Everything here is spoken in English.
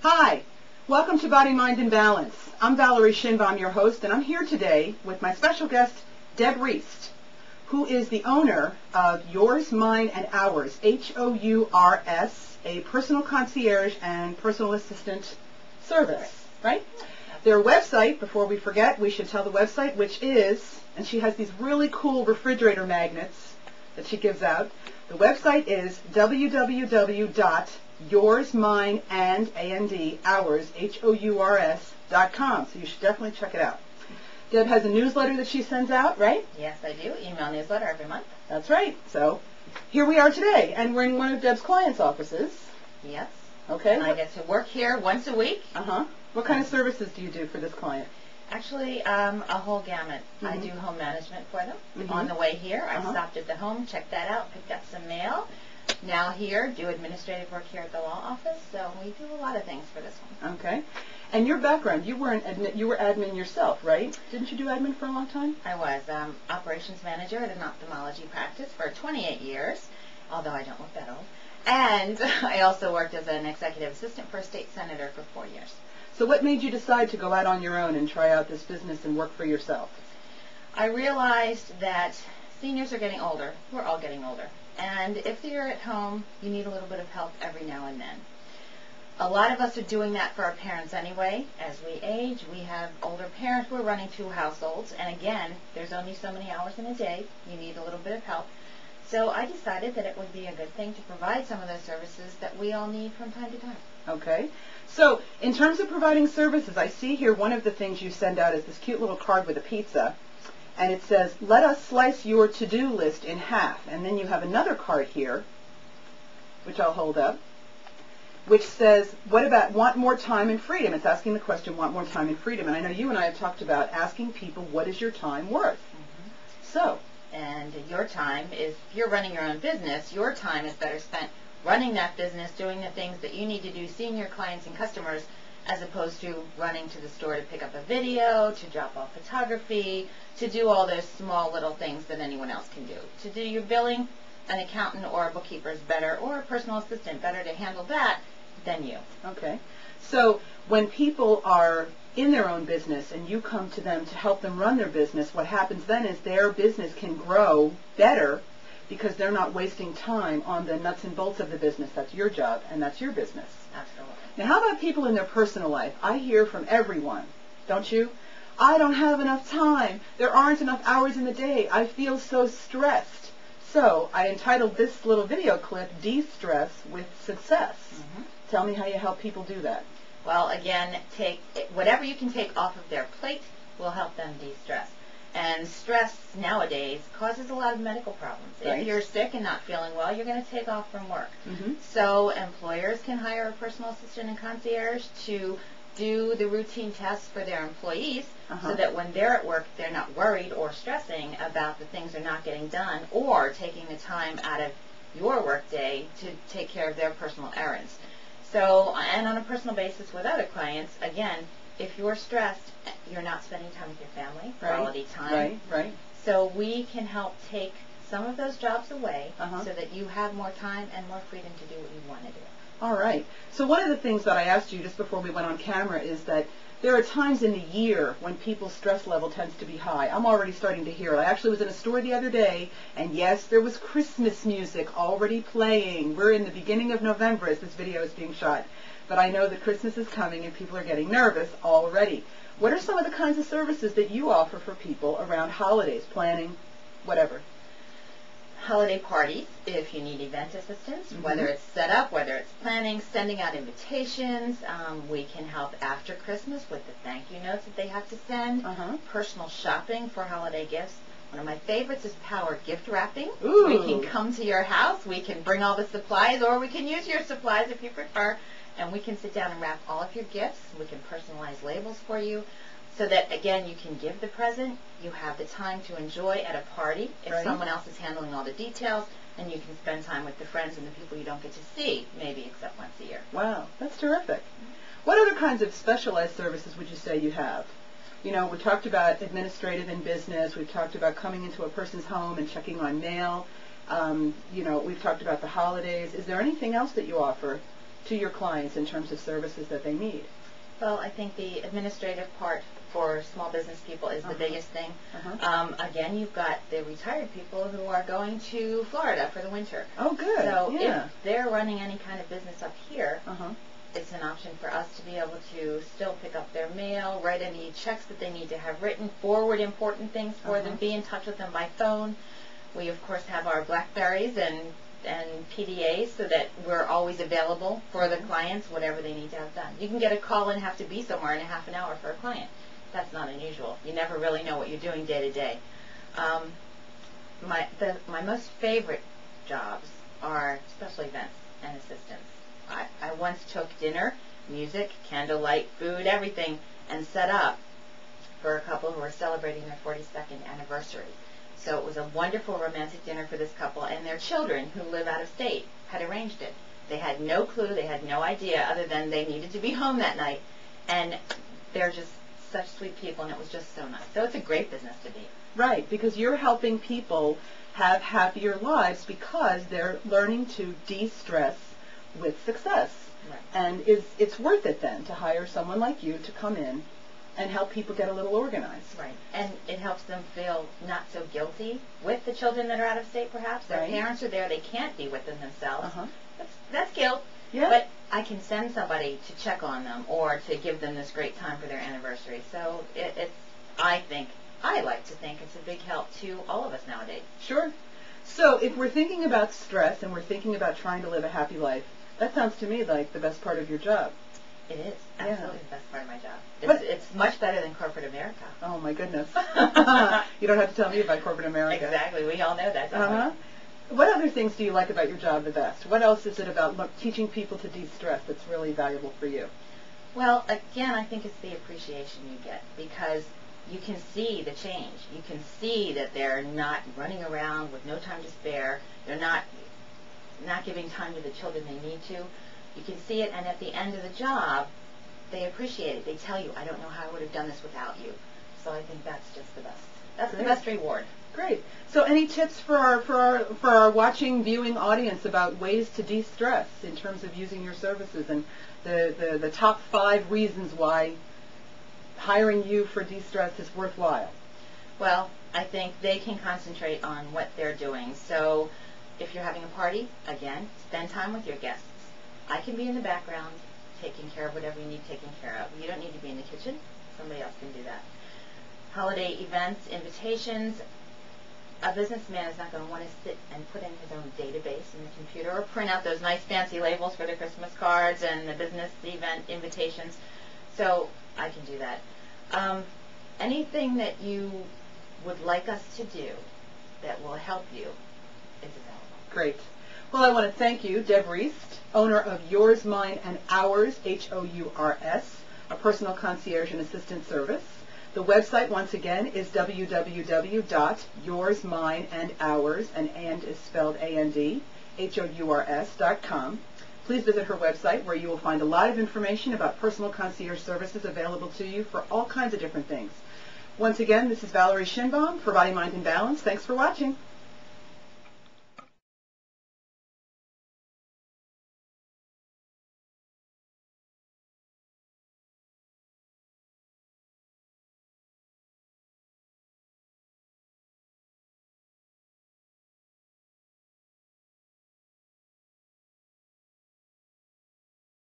Hi, welcome to Body, Mind, and Balance. I'm Valerie Shinbaum, your host, and I'm here today with my special guest, Deb Reast, who is the owner of Yours, Mine, and Ours, H-O-U-R-S, a personal concierge and personal assistant service, right? Their website, before we forget, we should tell the website, which is, and she has these really cool refrigerator magnets that she gives out. The website is www.yoursmineandours, H-O-U-R-S.com. So you should definitely check it out. Deb has a newsletter that she sends out, right? Yes, I do. Email newsletter every month. That's right. So here we are today, and we're in one of Deb's clients' offices. Yes. Okay. And I get to work here once a week. Uh-huh. What kind of services do you do for this client? Actually, a whole gamut. I do home management for them. On the way here, I stopped at the home, checked that out, picked up some mail. Now here, do administrative work here at the law office. So we do a lot of things for this one. Okay. And your background, you were admin yourself, right? Didn't you do admin for a long time? I was operations manager at an ophthalmology practice for 28 years, although I don't look that old. And I also worked as an executive assistant for a state senator for 4 years. So what made you decide to go out on your own and try out this business and work for yourself? I realized that seniors are getting older. We're all getting older. And if you're at home, you need a little bit of help every now and then. A lot of us are doing that for our parents anyway. As we age, we have older parents. We're running 2 households. And again, there's only so many hours in a day. You need a little bit of help. So I decided that it would be a good thing to provide some of those services that we all need from time to time. Okay. So in terms of providing services, I see here one of the things you send out is this cute little card with a pizza. And it says, let us slice your to-do list in half. And then you have another card here, which I'll hold up, which says, what about want more time and freedom? It's asking the question, want more time and freedom. And I know you and I have talked about asking people, what is your time worth? So. And your time is, if you're running your own business, your time is better spent running that business, doing the things that you need to do, seeing your clients and customers, as opposed to running to the store to pick up a video, to drop off photography, to do all those small little things that anyone else can do. To do your billing, an accountant or a bookkeeper is better, or a personal assistant, better to handle that than you. Okay. So when people are in their own business and you come to them to help them run their business, what happens then is their business can grow better because they're not wasting time on the nuts and bolts of the business. That's your job, and that's your business. Absolutely. Now, how about people in their personal life? I hear from everyone, don't you? I don't have enough time. There aren't enough hours in the day. I feel so stressed. So I entitled this little video clip, De-Stress with Success. Tell me how you help people do that. Well, again, take whatever you can take off of their plate will help them de-stress. And stress nowadays causes a lot of medical problems. Right. If you're sick and not feeling well, you're going to take off from work. So employers can hire a personal assistant and concierge to do the routine tests for their employees so that when they're at work, they're not worried or stressing about the things they're not getting done or taking the time out of your work day to take care of their personal errands. So, and on a personal basis with other clients, again, if you're stressed, you're not spending time with your family, quality time. Right. So we can help take some of those jobs away so that you have more time and more freedom to do what you want to do. All right. So one of the things that I asked you just before we went on camera is that there are times in the year when people's stress level tends to be high. I'm already starting to hear it. I actually was in a store the other day, and yes, there was Christmas music already playing. We're in the beginning of November as this video is being shot. But I know that Christmas is coming and people are getting nervous already. What are some of the kinds of services that you offer for people around holidays, planning, whatever? Holiday parties, if you need event assistance, whether it's set up, whether it's planning, sending out invitations. We can help after Christmas with the thank you notes that they have to send. Personal shopping for holiday gifts. One of my favorites is power gift wrapping. Ooh. We can come to your house. We can bring all the supplies, or we can use your supplies if you prefer. And we can sit down and wrap all of your gifts. We can personalize labels for you so that, again, you can give the present. You have the time to enjoy at a party if someone else is handling all the details, and you can spend time with the friends and the people you don't get to see, maybe except once a year. Wow, that's terrific. What other kinds of specialized services would you say you have? You know, we talked about administrative and business. We've talked about coming into a person's home and checking on mail. You know, we've talked about the holidays. Is there anything else that you offer to your clients in terms of services that they need? Well, I think the administrative part for small business people is the biggest thing. Again, you've got the retired people who are going to Florida for the winter. Oh, good. So if they're running any kind of business up here, it's an option for us to be able to still pick up their mail, write any checks that they need to have written, forward important things for them, be in touch with them by phone. We, of course, have our BlackBerries and PDAs so that we're always available for the clients, whatever they need to have done. You can get a call and have to be somewhere in a half an hour for a client. That's not unusual. You never really know what you're doing day to day. My most favorite jobs are special events and assistance. I once took dinner, music, candlelight, food, everything, and set up for a couple who were celebrating their 42nd anniversary. So it was a wonderful romantic dinner for this couple, and their children, who live out of state, had arranged it. They had no clue, they had no idea, other than they needed to be home that night. And they're just such sweet people, and it was just so nice. So it's a great business to be. Right, because you're helping people have happier lives because they're learning to de-stress with success. Right. And it's worth it then to hire someone like you to come in and help people get a little organized. Right. And it helps them feel not so guilty with the children that are out of state, perhaps. Their parents are there. They can't be with them themselves. That's guilt. Yeah. But I can send somebody to check on them or to give them this great time for their anniversary. So I like to think it's a big help to all of us nowadays. Sure. So if we're thinking about stress and we're thinking about trying to live a happy life, that sounds to me like the best part of your job. It is absolutely the best part of my job. It's much better than corporate America. Oh, my goodness. You don't have to tell me about corporate America. Exactly. We all know that, don't we? What other things do you like about your job the best? What else is it about teaching people to de-stress that's really valuable for you? Well, again, I think it's the appreciation you get because you can see the change. You can see that they're not running around with no time to spare. They're not giving time to the children they need to. You can see it, and at the end of the job, they appreciate it. They tell you, I don't know how I would have done this without you. So I think that's just the best. That's the best reward. Great. So any tips for our watching, viewing audience about ways to de-stress in terms of using your services and the top 5 reasons why hiring you for de-stress is worthwhile? Well, I think they can concentrate on what they're doing. So if you're having a party, again, spend time with your guests. I can be in the background taking care of whatever you need taken care of. You don't need to be in the kitchen. Somebody else can do that. Holiday events, invitations. A businessman is not going to want to sit and put in his own database in the computer or print out those nice fancy labels for the Christmas cards and the business event invitations. So I can do that. Anything that you would like us to do that will help you is available. Great. Well, I want to thank you, Deb Reast, owner of Yours, Mine, and Ours, HOURS, a personal concierge and assistant service. The website, once again, is www.yoursmineandours, and is spelled A-N-D, HOURS.com. Please visit her website where you will find a lot of information about personal concierge services available to you for all kinds of different things. Once again, this is Valerie Schinbaum for Body, Mind, and Balance. Thanks for watching.